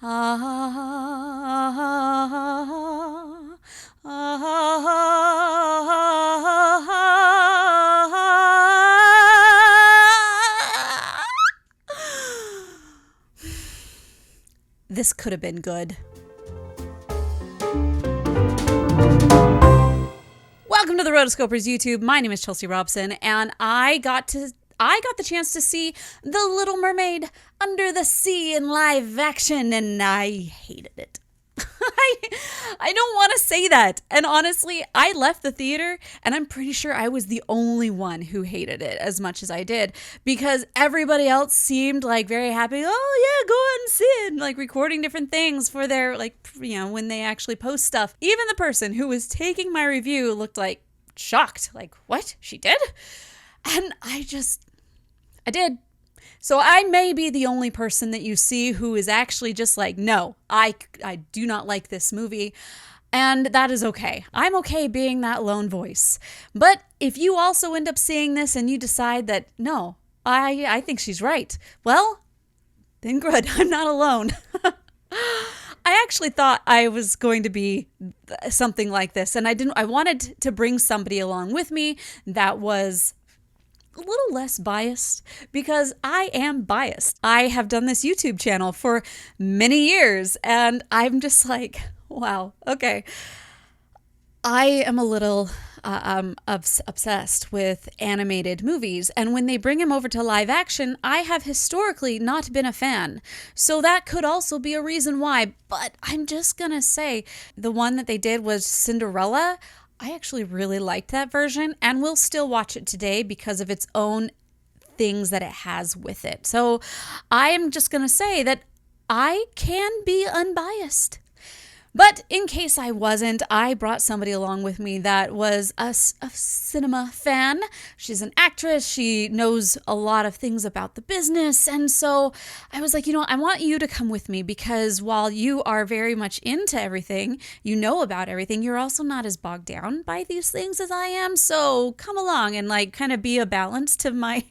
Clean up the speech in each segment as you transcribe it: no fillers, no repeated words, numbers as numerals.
Ah, ah. This could have been good. Welcome to the Rotoscopers YouTube. My name is Chelsea Robson, and I got the chance to see The Little Mermaid Under the Sea in live action, and I hated it. I don't want to say that. And honestly, I left the theater and I'm pretty sure I was the only one who hated it as much as I did, because everybody else seemed like very happy. Oh yeah, go on and see it. Like recording different things for their, when they actually post stuff. Even the person who was taking my review looked like shocked. Like, what? She did? And I did. So I may be the only person that you see who is actually just like, no, I do not like this movie. And that is okay. I'm okay being that lone voice. But if you also end up seeing this and you decide that, no, I think she's right, well, then good. I'm not alone. I actually thought I was going to be something like this. And I wanted to bring somebody along with me that was a little less biased, because I am biased. I have done this YouTube channel for many years and I'm just like, wow, okay. I am a little obsessed with animated movies, and when they bring them over to live action, I have historically not been a fan. So that could also be a reason why, but I'm just gonna say the one that they did was Cinderella. I actually really liked that version and will still watch it today because of its own things that it has with it. So I am just going to say that I can be unbiased. But in case I wasn't, I brought somebody along with me that was a cinema fan. She's an actress. She knows a lot of things about the business. And so I was like, I want you to come with me, because while you are very much into everything, you know about everything, you're also not as bogged down by these things as I am. So come along and kind of be a balance to my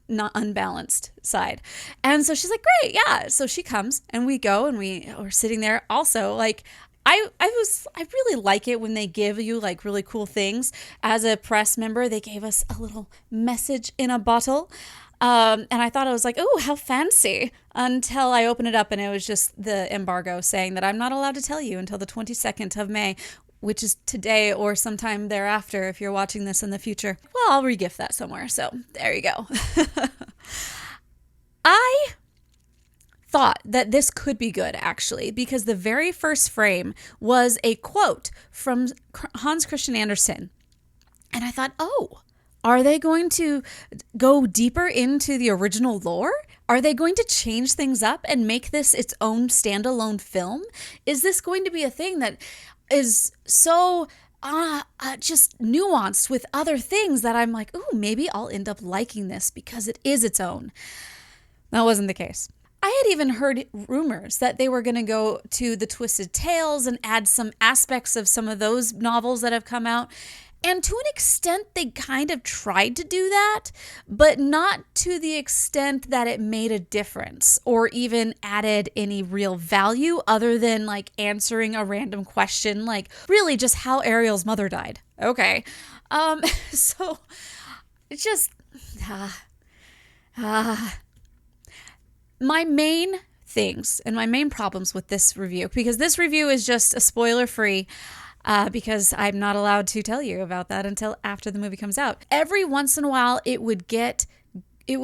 not unbalanced side. And so she's like, great, yeah. So she comes and we go and we are sitting there. Also, I really like it when they give you really cool things. As a press member, they gave us a little message in a bottle. And I thought, I was like, oh, how fancy, until I opened it up and it was just the embargo saying that I'm not allowed to tell you until the 22nd of May, which is today or sometime thereafter if you're watching this in the future. Well, I'll regift that somewhere. So there you go. I thought that this could be good, actually, because the very first frame was a quote from Hans Christian Andersen. And I thought, oh, are they going to go deeper into the original lore? Are they going to change things up and make this its own standalone film? Is this going to be a thing that is so just nuanced with other things that I'm like, ooh, maybe I'll end up liking this because it is its own? That wasn't the case. I had even heard rumors that they were going to go to the Twisted Tales and add some aspects of some of those novels that have come out. And to an extent, they kind of tried to do that, but not to the extent that it made a difference or even added any real value other than answering a random question, really just how Ariel's mother died. Okay. So it's just, my main things and my main problems with this review, because this review is just a spoiler-free, because I'm not allowed to tell you about that until after the movie comes out. Every once in a while, it would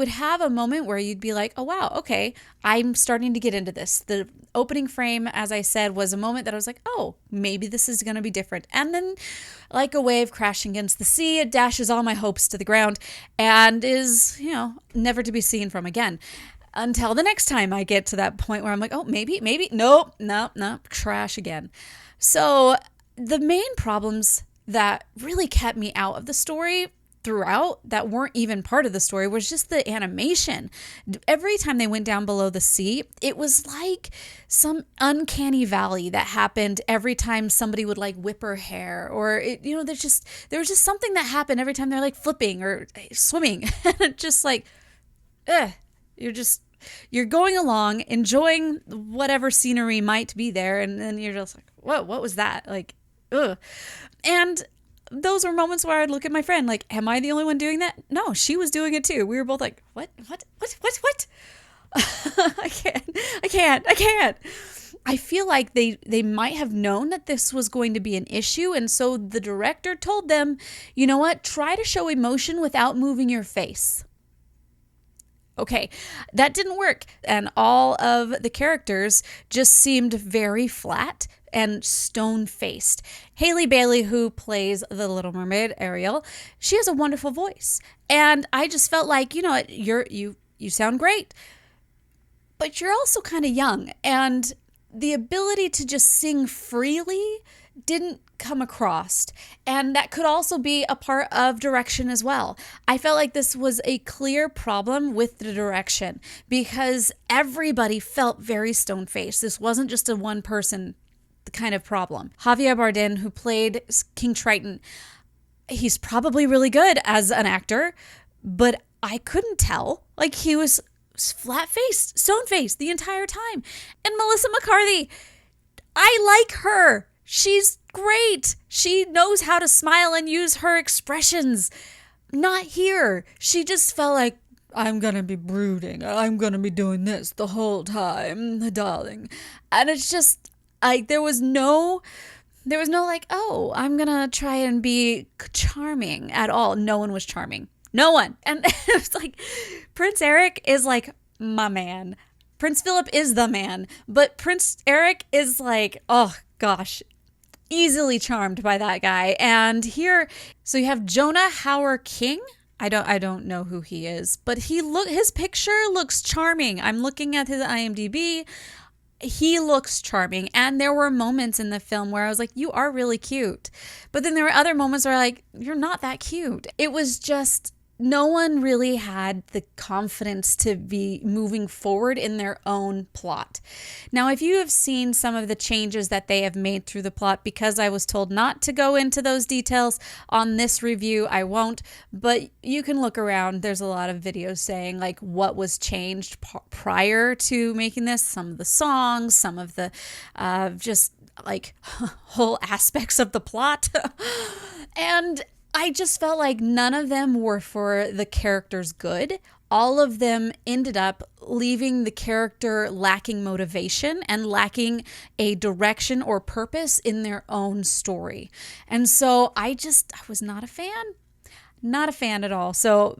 have a moment where you'd be like, oh, wow, okay, I'm starting to get into this. The opening frame, as I said, was a moment that I was like, oh, maybe this is going to be different. And then, like a wave crashing against the sea, it dashes all my hopes to the ground and is, never to be seen from again. Until the next time I get to that point where I'm like, oh, maybe, nope, trash again. So the main problems that really kept me out of the story throughout, that weren't even part of the story, was just the animation. Every time they went down below the sea, it was like some uncanny valley that happened every time somebody would whip her hair, or there was just something that happened every time they're flipping or swimming. And it just you're just You're going along, enjoying whatever scenery might be there, and then you're just like, whoa, what was that? Like, ugh. And those were moments where I'd look at my friend like, am I the only one doing that? No, she was doing it too. We were both like, what? I can't. I feel like they might have known that this was going to be an issue, and so the director told them, you know what, try to show emotion without moving your face. Okay, that didn't work, and all of the characters just seemed very flat and stone-faced. Halle Bailey, who plays the Little Mermaid, Ariel, she has a wonderful voice, and I just felt like, you know, you sound great, but you're also kind of young, and the ability to just sing freely didn't come across. And that could also be a part of direction as well. I felt like this was a clear problem with the direction because everybody felt very stone-faced. This wasn't just a one person kind of problem. Javier Bardem, who played King Triton, he's probably really good as an actor, but I couldn't tell. Like, he was flat-faced, stone-faced the entire time. And Melissa McCarthy, I like her. She's great. She knows how to smile and use her expressions. Not here. She just felt like, I'm going to be brooding. I'm going to be doing this the whole time, darling. And it's just, like, there was no like, oh, I'm going to try and be charming at all. No one was charming. No one. And it was like, Prince Eric is like my man. Prince Philip is the man. But Prince Eric is like, oh gosh, easily charmed by that guy. And here, so you have Jonah Hauer-King. I don't know who he is, but his picture looks charming. I'm looking at his IMDb. He looks charming. And there were moments in the film where I was like, you are really cute. But then there were other moments where like, you're not that cute. It was just, no one really had the confidence to be moving forward in their own plot. Now, if you have seen some of the changes that they have made through the plot, because I was told not to go into those details on this review, I won't, but you can look around. There's a lot of videos saying like what was changed prior to making this, some of the songs, some of the just like whole aspects of the plot. And I just felt like none of them were for the character's good. All of them ended up leaving the character lacking motivation and lacking a direction or purpose in their own story. And so I was not a fan. Not a fan at all. So,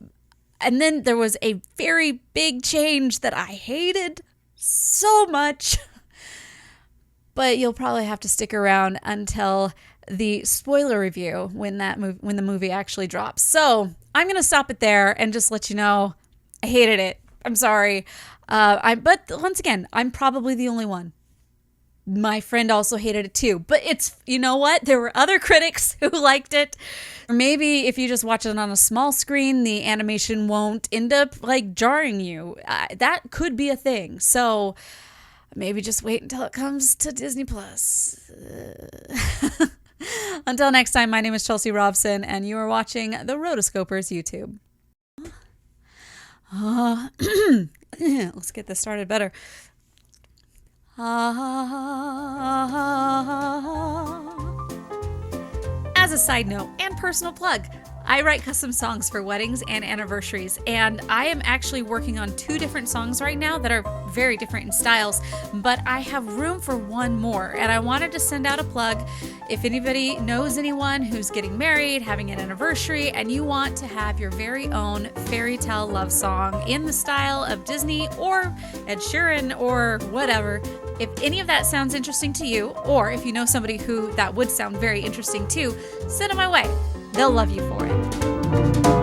and then there was a very big change that I hated so much. But you'll probably have to stick around until the spoiler review when the movie actually drops. So I'm going to stop it there and just let you know I hated it. I'm sorry. But once again, I'm probably the only one. My friend also hated it too. But you know what? There were other critics who liked it. Or maybe if you just watch it on a small screen, the animation won't end up like jarring you. That could be a thing. So maybe just wait until it comes to Disney Plus. Until next time, my name is Chelsea Robson, and you are watching the Rotoscopers YouTube. Let's get this started better. As a side note and personal plug, I write custom songs for weddings and anniversaries, and I am actually working on 2 different songs right now that are very different in styles, but I have room for one more, and I wanted to send out a plug. If anybody knows anyone who's getting married, having an anniversary, and you want to have your very own fairy tale love song in the style of Disney or Ed Sheeran or whatever, if any of that sounds interesting to you, or if you know somebody who that would sound very interesting to, send it my way. They'll love you for it.